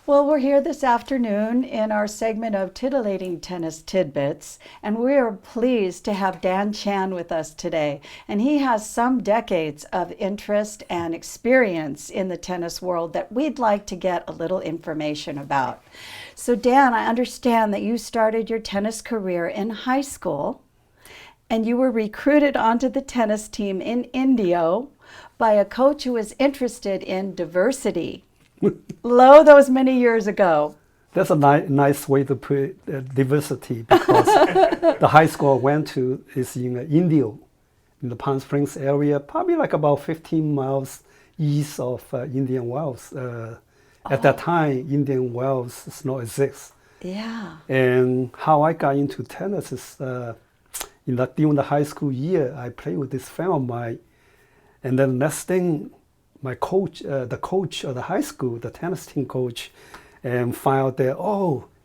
Well, we're here this afternoon in our segment of Titillating Tennis Tidbits, and we are pleased to have Dan Chan with us today. And he has some decades of interest and experience in the tennis world that we'd like to get a little information about. So, Dan, I understand that you started your tennis career in high school, and you were recruited onto the tennis team in Indio by a coach who was interested in diversity. Lo, those many years ago. That's a nice way to put diversity, because the high school I went to is in Indio, in the Palm Springs area, probably like about 15 miles east of Indian Wells. At that time, Indian Wells does not exist. Yeah. And how I got into tennis is during the high school year, I played with this friend of mine, and then next thing, my coach, the coach of the high school, the tennis team coach, and found out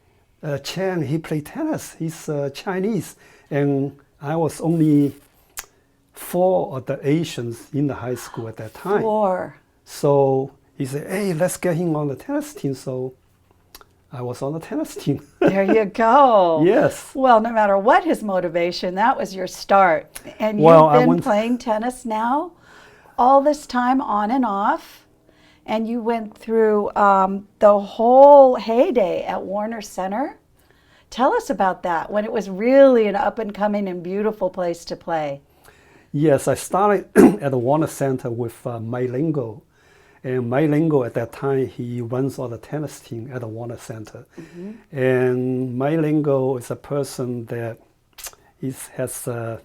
that, Chan, he played tennis. He's Chinese. And I was only 4 of the Asians in the high school at that time. 4. So he said, hey, let's get him on the tennis team. So I was on the tennis team. There you go. Yes. Well, no matter what his motivation, that was your start. And Well, you've been playing tennis now all this time on and off, and you went through the whole heyday at Warner Center. Tell us about that, when it was really an up-and-coming and beautiful place to play. Yes, I started at the Warner Center with Mike Lingo. And Mike Lingo at that time, he runs all the tennis team at the Warner Center. Mm-hmm. And Mike Lingo is a person that has a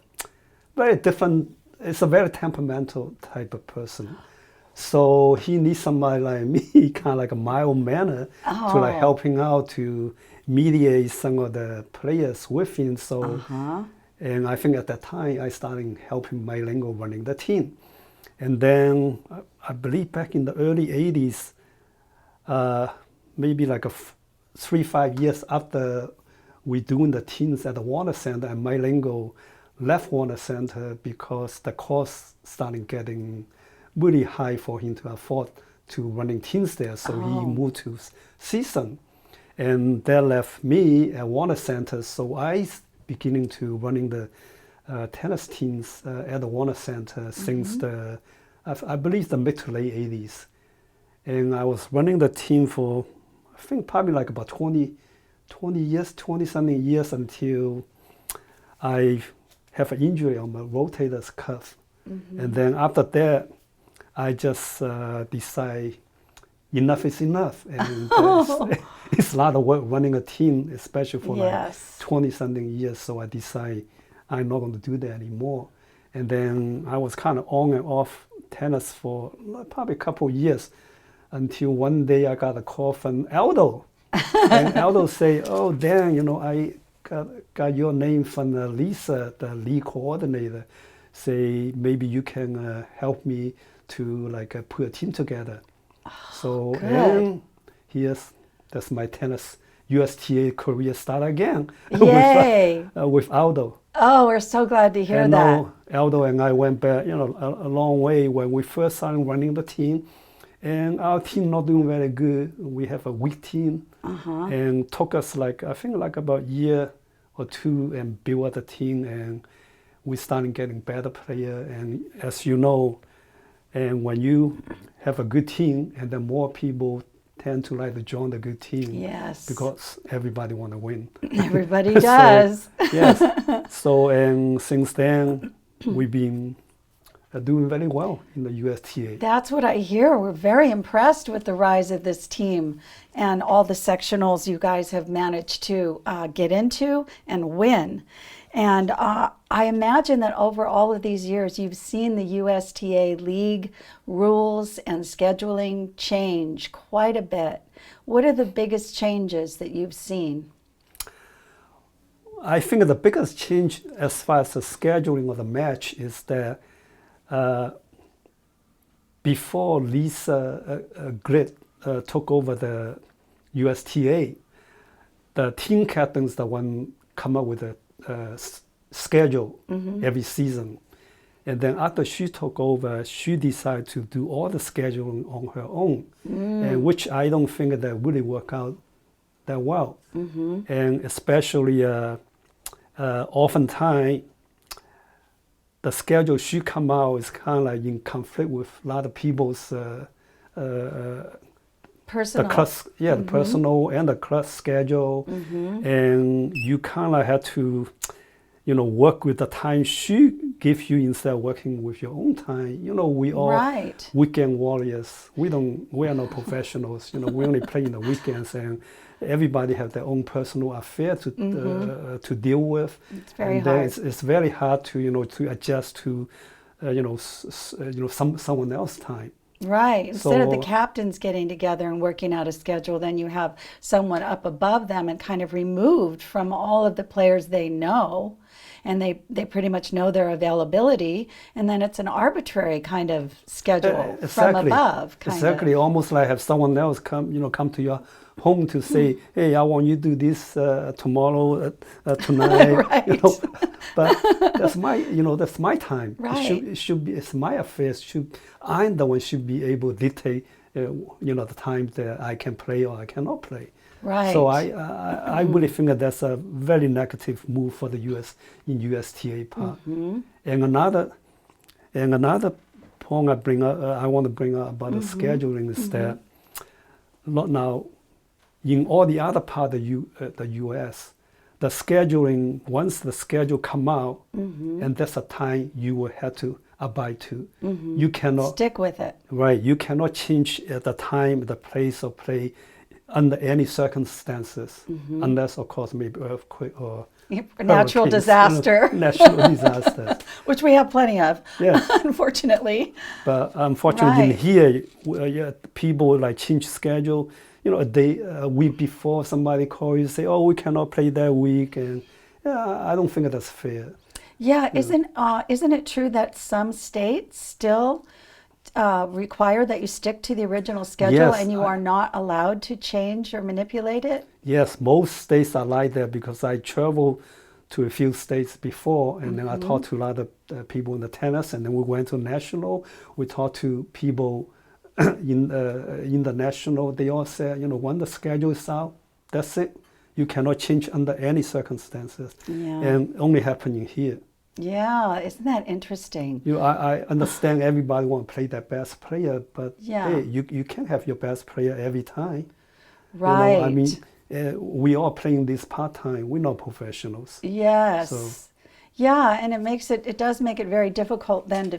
very different, it's a very temperamental type of person. So he needs somebody like me, kind of like a mild manner, to like help him out, to mediate some of the players with him. So, and I think at that time I started helping Mike Lingo running the team. And then I believe back in the early 80s, maybe like 3-5 years after we doing the teams at the Warner Center, and Mike Lingo left Warner Center because the cost started getting really high for him to afford to running teams there. So he moved to CSUN, and that left me at Warner Center. So I beginning to running the tennis teams at the Warner Center since I believe the mid to late 80s. And I was running the team for, I think probably like about 20 something years, until I have an injury on my rotator cuff. And then after that, I just decide enough is enough. And it's a lot of work running a team, especially for like 20 something years. So I decide I'm not going to do that anymore. And then I was kind of on and off tennis for probably a couple of years, until one day I got a call from Aldo. And Aldo say, oh, Dan, I got your name from Lisa, the league coordinator. Say, maybe you can help me to like put a team together. So, and that's my tennis USTA career start again. Yay! with Aldo. Oh, we're so glad to hear that. Aldo and I went back, a long way when we first started running the team. And our team not doing very good. We have a weak team. And took us I think about a year or 2 and build up the team. And we started getting better player. And as you know, and when you have a good team, and then more people tend to like to join the good team. Yes. Because everybody want to win. Everybody does. Yes. So, and since then, we've been doing very well in the USTA. That's what I hear. We're very impressed with the rise of this team and all the sectionals you guys have managed to get into and win. And I imagine that over all of these years, you've seen the USTA league rules and scheduling change quite a bit. What are the biggest changes that you've seen? I think the biggest change as far as the scheduling of the match is that before Lisa Grid took over the USTA, the team captains the one come up with a schedule every season. And then after she took over, she decided to do all the scheduling on her own, and which I don't think that really worked out that well. And especially oftentimes, the schedule she come out is kind of like in conflict with a lot of people's Personal. the class, the personal and the class schedule, and you kind of have to, work with the time she gives you instead of working with your own time. We all Right. weekend warriors. We are not professionals. We only play in the weekends, and everybody have their own personal affair to deal with. It's very and then hard. it's very hard to to adjust to someone else's time. Right. Instead of the So- captains getting together and working out a schedule, then you have someone up above them and kind of removed from all of the players they know. And they pretty much know their availability. And then it's an arbitrary kind of schedule from above. Kind Exactly. Of. Almost like have someone else come to your home to say, "Hey, I want you to do this tomorrow, tonight." Right. But that's my time. Right. It should be. It's my affair. I'm the one should be able to dictate, the times that I can play or I cannot play. Right. So I really think that that's a very negative move for the U.S. in USTA part. And another point I want to bring up about the scheduling is that now in all the other part of the U.S. the scheduling, once the schedule come out, and that's a time you will have to abide to. You cannot Stick with it. Right, you cannot change the time, the place of play under any circumstances, unless, of course, maybe earthquake or Natural hurricanes, disaster, natural disasters. which we have plenty of, Yeah, unfortunately. but unfortunately, in Right. here, people like change schedule. A week before somebody call you say, "Oh, we cannot play that week," and I don't think that's fair. Yeah, isn't it true that some states still require that you stick to the original schedule Yes, and you are not allowed to change or manipulate it? Yes, most states are like that because I traveled to a few states before, and then I talked to a lot of people in the tennis, and then we went to national. We talked to people in the national. They all said, when the schedule is out, that's it. You cannot change under any circumstances, Yeah. and only happening here. Yeah, isn't that interesting? I understand everybody want to play their best player, but Yeah. hey, you can't have your best player every time. Right. I mean, we are playing this part time. We're not professionals. Yes. So- Yeah, and it does make it very difficult then to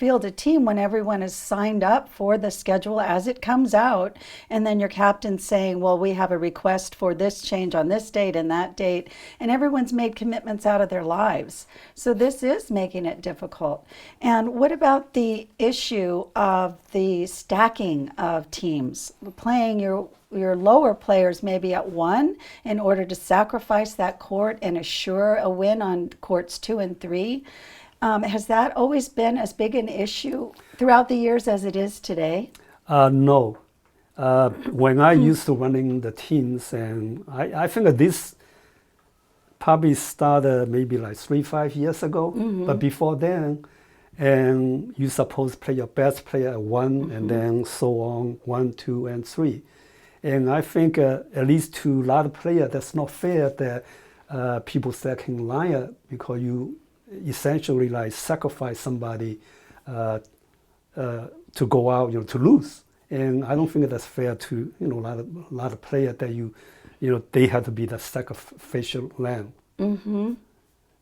field a team when everyone is signed up for the schedule as it comes out, and then your captain's saying, well, we have a request for this change on this date and that date, and everyone's made commitments out of their lives. So this is making it difficult. And what about the issue of the stacking of teams, playing your lower players maybe at one in order to sacrifice that court and assure a win on courts 2 and 3. Has that always been as big an issue throughout the years as it is today? No. When I used to running the teams, and I think that this probably started maybe like 3-5 years ago. But before then, and you supposed to play your best player at 1, and then so on, 1, 2, and 3. And I think at least to a lot of players, that's not fair that people stacking lineup because you essentially like sacrifice somebody to go out, to lose. And I don't think that's fair to a lot of players that they have to be the sacrificial lamb.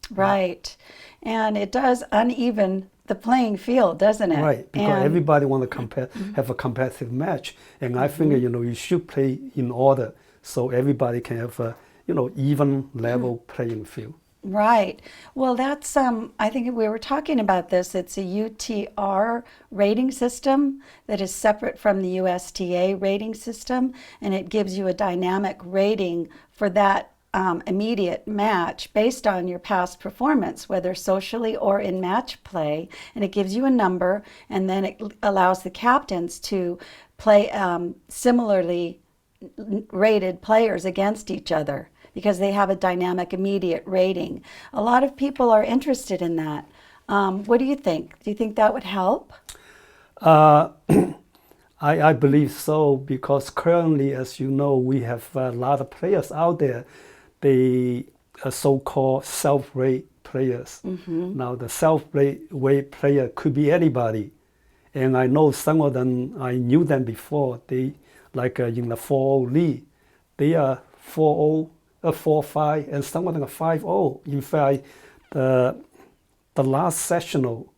Right. And it does uneven the playing field, doesn't it? Right, because And- everybody want to have a competitive match, and I think you should play in order so everybody can have a even level playing field. Right. Well, that's I think we were talking about this. It's a UTR rating system that is separate from the USTA rating system, and it gives you a dynamic rating for that immediate match based on your past performance, whether socially or in match play. And it gives you a number, and then it allows the captains to play similarly rated players against each other because they have a dynamic immediate rating. A lot of people are interested in that. What do you think? Do you think that would help? Uh, I believe so because currently, as you know, we have a lot of players out there. They are so-called self-rate players. Now, the self-rate player could be anybody. And I know some of them, I knew them before. They, like in the 4-0 league, they are 4-0, 4-5, and some of them are 5-0. In fact, the last sessional,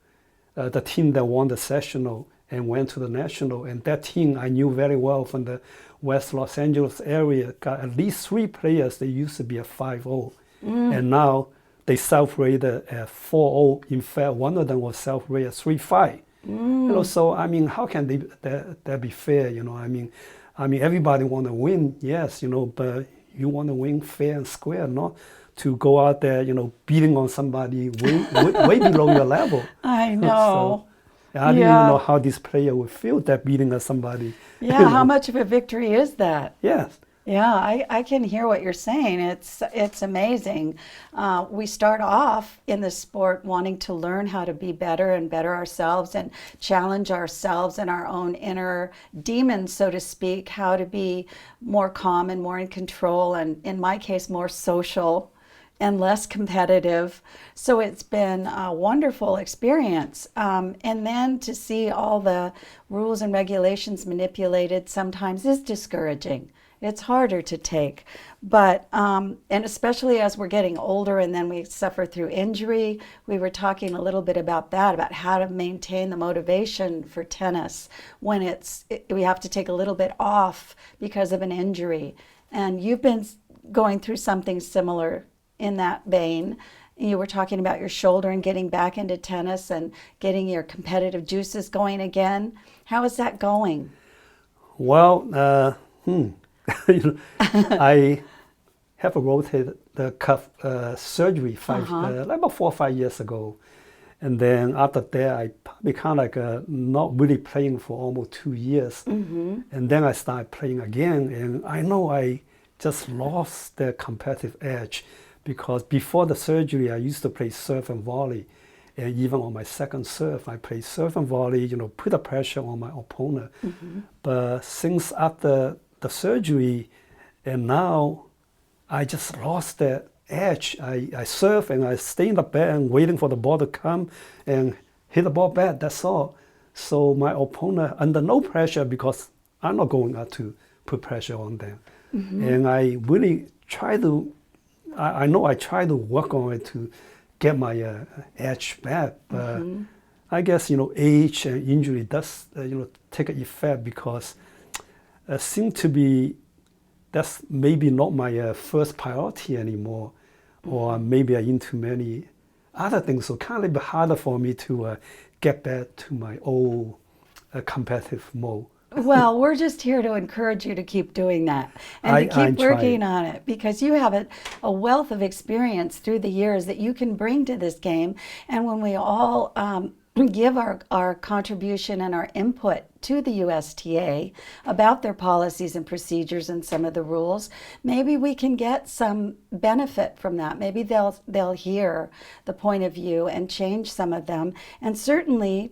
the team that won the sessional and went to the national, and that team I knew very well from the West Los Angeles area, got at least 3 players that used to be at 5-0. And now they self-rated at 4-0. In fact, one of them was self-rated at 3-5. You know, so I mean, how can that be fair? You know, I mean, everybody want to win, yes, you know, but you want to win fair and square, not to go out there, you know, beating on somebody way below your level. I know. So, I didn't even know how this player would feel that beating on somebody. Yeah, how much of a victory is that? Yes. Yeah, I can hear what you're saying. It's amazing. We start off in the sport wanting to learn how to be better and better ourselves and challenge ourselves and our own inner demons, so to speak, how to be more calm and more in control, and in my case, more social and less competitive. So it's been a wonderful experience. And then to see all the rules and regulations manipulated sometimes is discouraging. It's harder to take, but, and especially as we're getting older and then we suffer through injury, we were talking a little bit about that, about how to maintain the motivation for tennis when we have to take a little bit off because of an injury. And you've been going through something similar in that vein. You were talking about your shoulder and getting back into tennis and getting your competitive juices going again. How is that going? Well, I have a rotated the cuff surgery like about 4 or 5 years ago, and then after that I probably kind of like not really playing for almost 2 years, and then I started playing again, and I know I just lost the competitive edge because before the surgery I used to play serve and volley, and even on my second serve I played serve and volley, you know, put the pressure on my opponent. But since after the surgery, and now I just lost that edge. I serve and I stay in the bed and waiting for the ball to come and hit the ball back, that's all. So my opponent under no pressure because I'm not going out to put pressure on them. And I really try to, I know I try to work on it to get my edge back, but I guess, you know, age and injury does, you know, take an effect because seem to be that's maybe not my first priority anymore, or maybe I'm into many other things, so kind of be harder for me to get back to my old competitive mode. Well, we're just here to encourage you to keep doing that and to keep working on it, because you have a wealth of experience through the years that you can bring to this game. And when we all give our contribution and our input to the USTA about their policies and procedures and some of the rules, maybe we can get some benefit from that. Maybe they'll hear the point of view and change some of them. And certainly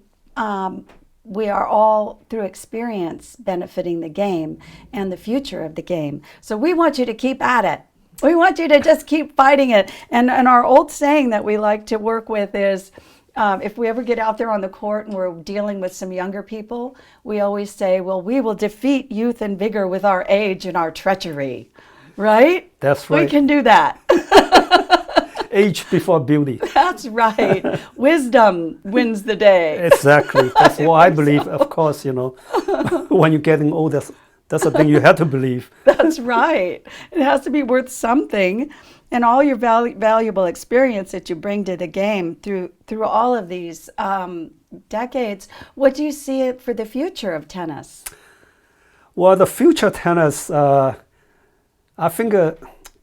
we are all, through experience, benefiting the game and the future of the game. So we want you to keep at it. We want you to just keep fighting it. And our old saying that we like to work with is, if we ever get out there on the court and we're dealing with some younger people, we always say, well, we will defeat youth and vigor with our age and our treachery. Right? That's right. We can do that. Age before beauty. That's right. Wisdom wins the day. Exactly. That's what I believe. Of course, you know, when you're getting older, that's the thing you have to believe. That's right. It has to be worth something. And all your valuable experience that you bring to the game through all of these decades, what do you see it for the future of tennis? Well, the future of tennis, I think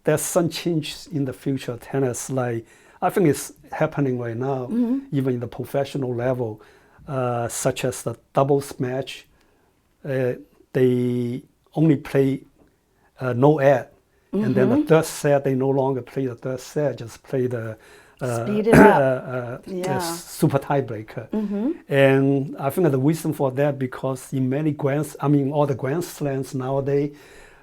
there's some change in the future of tennis. Like, I think it's happening right now, even in the professional level, such as the doubles match. They only play no ad. And then the third set, they no longer play the third set, just play the Speed it up. Yeah. super tiebreaker. And I think the reason for that because in many all the Grand Slams nowadays,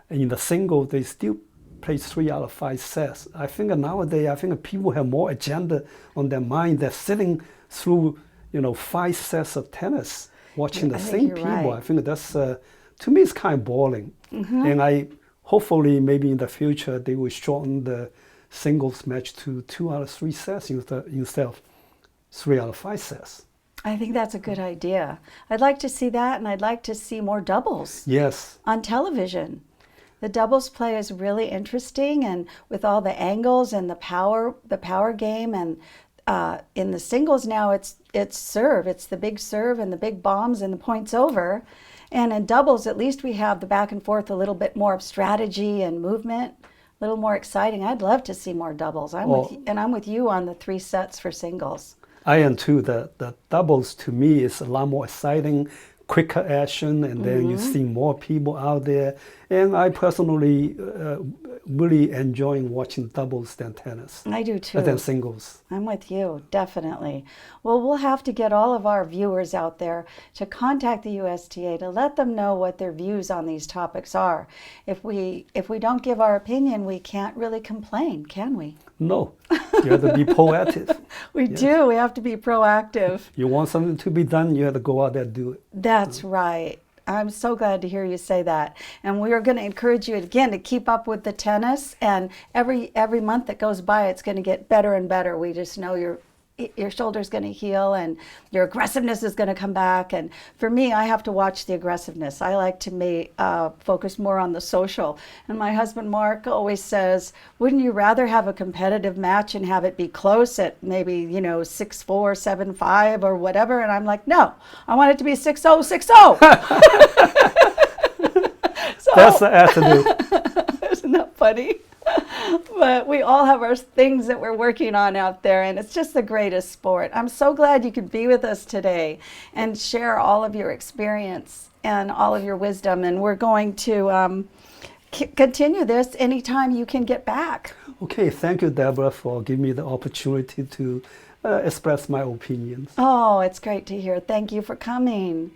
in the single, they still play 3 out of 5 sets. I think nowadays, people have more agenda on their mind. They're sitting through, 5 sets of tennis, watching the same people. Right. I think that's, to me, it's kind of boring. And hopefully, maybe in the future, they will shorten the singles match to 2 out of 3 sets instead of 3 out of 5 sets. I think that's a good idea. I'd like to see that, and I'd like to see more doubles. Yes. On television. The doubles play is really interesting, and with all the angles and the power game, and in the singles now it's serve. It's the big serve and the big bombs and the points over. And in doubles, at least we have the back and forth, a little bit more of strategy and movement. A little more exciting. I'd love to see more doubles. I'm with you on the 3 sets for singles. I am too. The doubles to me is a lot more exciting, quicker action, and then you see more people out there. And I personally really enjoy watching doubles than tennis. I do too. Than singles. I'm with you, definitely. Well, we'll have to get all of our viewers out there to contact the USTA to let them know what their views on these topics are. If we don't give our opinion, we can't really complain, can we? No, you have to be proactive. We do. We have to be proactive. You want something to be done, you have to go out there and do it. That's right. I'm so glad to hear you say that. And we are going to encourage you again to keep up with the tennis. And every month that goes by, it's going to get better and better. We just know your shoulder's going to heal and your aggressiveness is going to come back. And for me, I have to watch the aggressiveness. I like to focus more on the social. And my husband, Mark, always says, wouldn't you rather have a competitive match and have it be close at maybe, 6-4, 7-5 or whatever? And I'm like, no, I want it to be 6-0, 6-0. That's the attitude. Isn't that funny? But we all have our things that we're working on out there, and it's just the greatest sport. I'm so glad you could be with us today and share all of your experience and all of your wisdom. And we're going to continue this anytime you can get back. Okay, thank you, Deborah, for giving me the opportunity to express my opinions. Oh, it's great to hear. Thank you for coming.